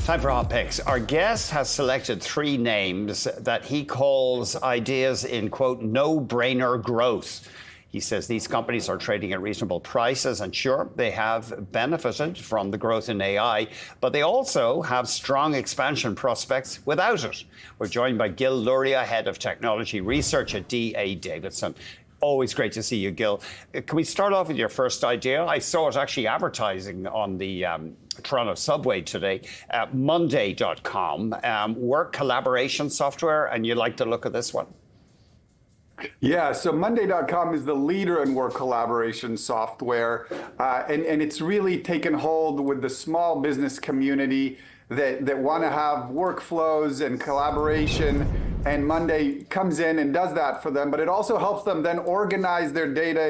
Time for hot picks. Our guest has selected three names that he calls ideas in, quote, no-brainer growth. He says these companies are trading at reasonable prices, and sure, they have benefited from the growth in AI, but they also have strong expansion prospects without it. We're joined by Gil Luria, Head of Technology Research at D.A. Davidson. Always great to see you, Gil. Can we start off with your first idea? I saw it actually advertising on the Toronto subway today, Monday.com, work collaboration software, and you like to look at this one? Yeah, so Monday.com is the leader in work collaboration software, and it's really taken hold with the small business community that want to have workflows and collaboration, and Monday comes in and does that for them, but it also helps them then organize their data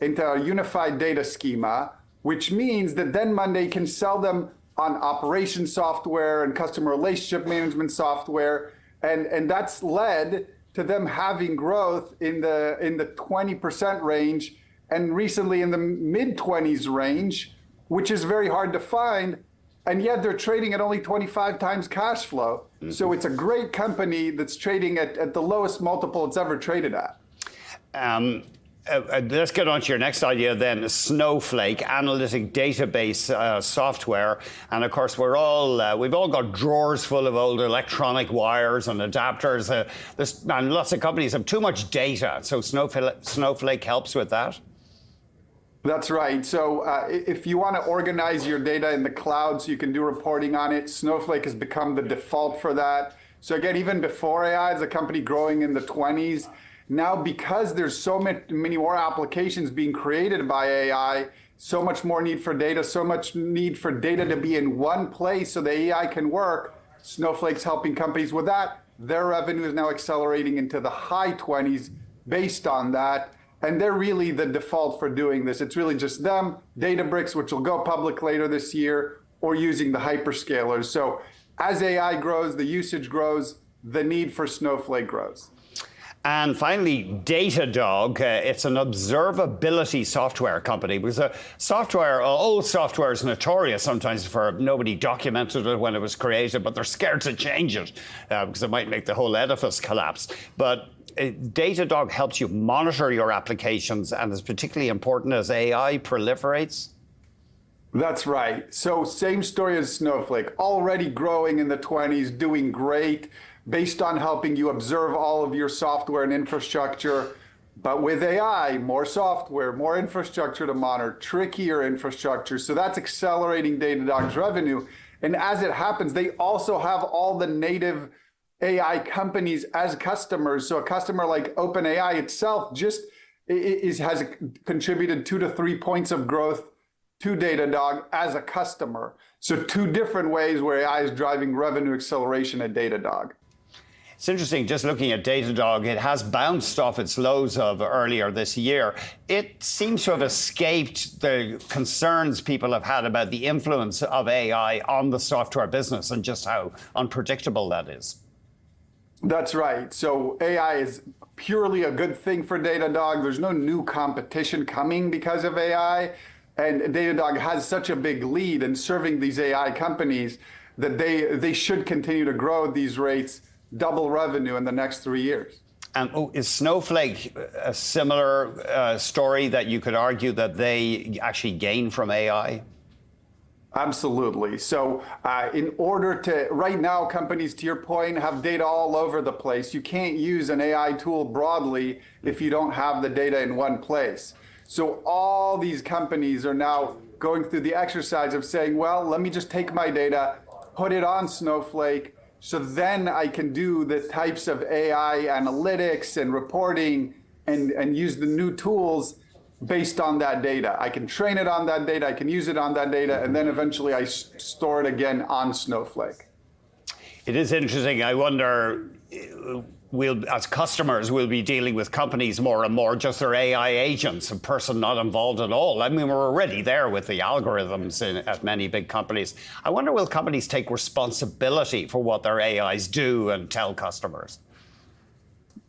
into a unified data schema, which means that then Monday can sell them on operation software and customer relationship management software, and that's led to them having growth in the 20% range, and recently in the mid-20s range, which is very hard to find, and yet they're trading at only 25 times cash flow. Mm-hmm. So it's a great company that's trading at the lowest multiple it's ever traded at. Let's get on to your next idea then, Snowflake, analytic database software. And of course, we've all got drawers full of old electronic wires and adapters. And lots of companies have too much data. So Snowflake helps with that. That's right. So if you want to organize your data in the cloud so you can do reporting on it, Snowflake has become the default for that. So again, even before AI, as a company growing in the 20s, now because there's so many more applications being created by AI, so much more need for data, so much need for data to be in one place so the AI can work, Snowflake's helping companies with that. Their revenue is now accelerating into the high 20s based on that. And they're really the default for doing this. It's really just them, Databricks, which will go public later this year, or using the hyperscalers. So as AI grows, the usage grows, the need for Snowflake grows. And finally, Datadog. It's an observability software company, because old software is notorious sometimes for nobody documented it when it was created, but they're scared to change it because it might make the whole edifice collapse. But Datadog helps you monitor your applications and is particularly important as AI proliferates. That's right. So same story as Snowflake, already growing in the 20s, doing great, based on helping you observe all of your software and infrastructure. But with AI, more software, more infrastructure to monitor, trickier infrastructure. So that's accelerating Datadog's revenue. And as it happens, they also have all the native AI companies as customers. So a customer like OpenAI itself just has contributed 2 to 3 points of growth to Datadog as a customer. So two different ways where AI is driving revenue acceleration at Datadog. It's interesting, just looking at Datadog, it has bounced off its lows of earlier this year. It seems to have escaped the concerns people have had about the influence of AI on the software business and just how unpredictable that is. That's right. So AI is purely a good thing for Datadog. There's no new competition coming because of AI. And Datadog has such a big lead in serving these AI companies that they should continue to grow at these rates, double revenue in the next 3 years. And is Snowflake a similar story that you could argue that they actually gain from AI? Absolutely. So in order to, right now, companies, to your point, have data all over the place. You can't use an AI tool broadly if you don't have the data in one place. So all these companies are now going through the exercise of saying, well, let me just take my data, put it on Snowflake, so then I can do the types of AI analytics and reporting and use the new tools based on that data. I can train it on that data, I can use it on that data, and then eventually I store it again on Snowflake. It is interesting. I wonder, as customers, we'll be dealing with companies more and more, just their AI agents, a person not involved at all. I mean, we're already there with the algorithms at many big companies. I wonder, will companies take responsibility for what their AIs do and tell customers?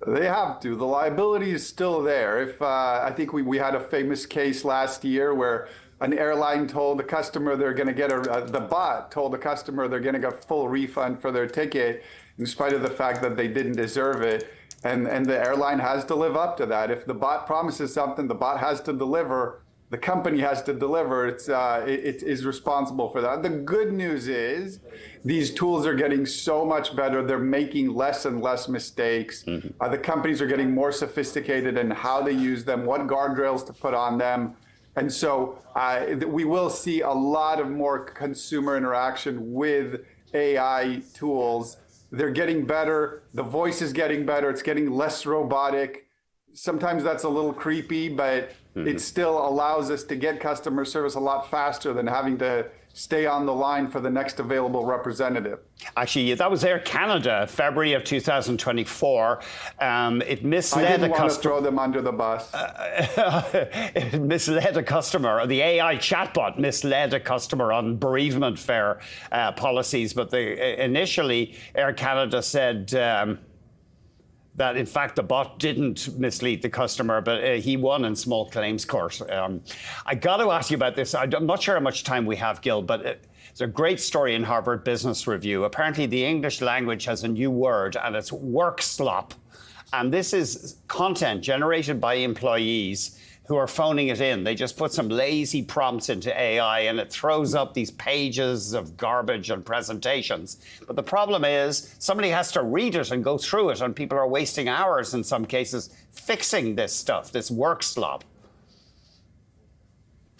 They have to. The liability is still there. I think we had a famous case last year where an airline told a customer they're going to get the bot told a customer they're going to get full refund for their ticket, in spite of the fact that they didn't deserve it. And the airline has to live up to that. If the bot promises something, the bot has to deliver. The company has to deliver. It is responsible for that. The good news is these tools are getting so much better. They're making less and less mistakes. The companies are getting more sophisticated in how they use them, what guardrails to put on them. And so we will see a lot of more consumer interaction with AI tools. They're getting better. The voice is getting better. It's getting less robotic. Sometimes that's a little creepy, but it still allows us to get customer service a lot faster than having to stay on the line for the next available representative. Actually, that was Air Canada, February of 2024. It misled I didn't a want customer. to throw them under the bus. It misled a customer. The AI chatbot misled a customer on bereavement fare policies. But initially, Air Canada said that, in fact, the bot didn't mislead the customer, but he won in small claims court. I got to ask you about this. I'm not sure how much time we have, Gil, but it's a great story in Harvard Business Review. Apparently, the English language has a new word, and it's work slop. And this is content generated by employees who are phoning it in. They just put some lazy prompts into AI and it throws up these pages of garbage and presentations. But the problem is somebody has to read it and go through it, and people are wasting hours in some cases fixing this stuff, this work slop.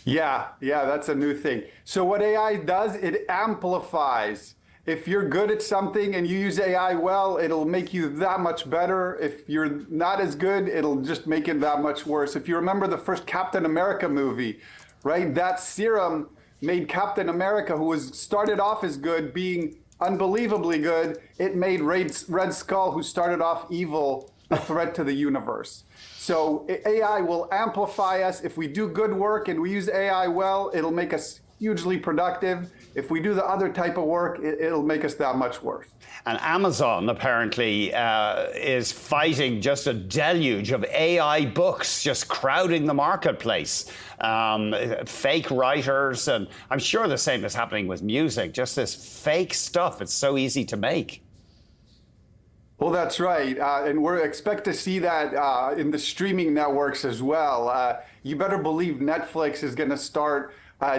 Yeah, that's a new thing. So what AI does, it amplifies. If you're good at something and you use AI well, it'll make you that much better. If you're not as good, it'll just make it that much worse. If you remember the first Captain America movie, right? That serum made Captain America, who started off as good, being unbelievably good. It made Red Skull, who started off evil, a threat to the universe. So AI will amplify us. If we do good work and we use AI well, it'll make us hugely productive. If we do the other type of work, it'll make us that much worse. And Amazon apparently is fighting just a deluge of AI books, just crowding the marketplace. Fake writers, and I'm sure the same is happening with music, just this fake stuff. It's so easy to make. Well, that's right. And we expect to see that in the streaming networks as well. You better believe Netflix is going to start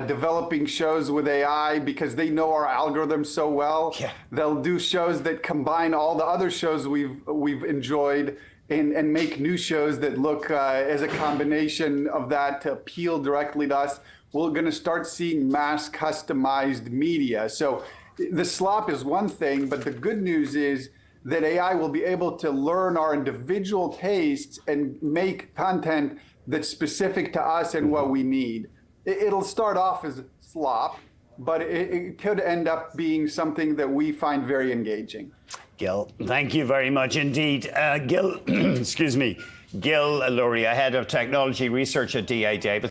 developing shows with AI because they know our algorithm so well. Yeah. They'll do shows that combine all the other shows we've enjoyed and make new shows that look as a combination of that to appeal directly to us. We're going to start seeing mass customized media. So the slop is one thing, but the good news is that AI will be able to learn our individual tastes and make content that's specific to us and what we need. It'll start off as slop, but it could end up being something that we find very engaging. Gil, thank you very much indeed. Gil, excuse me, Gil Luria, Head of Technology Research at DA Davidson.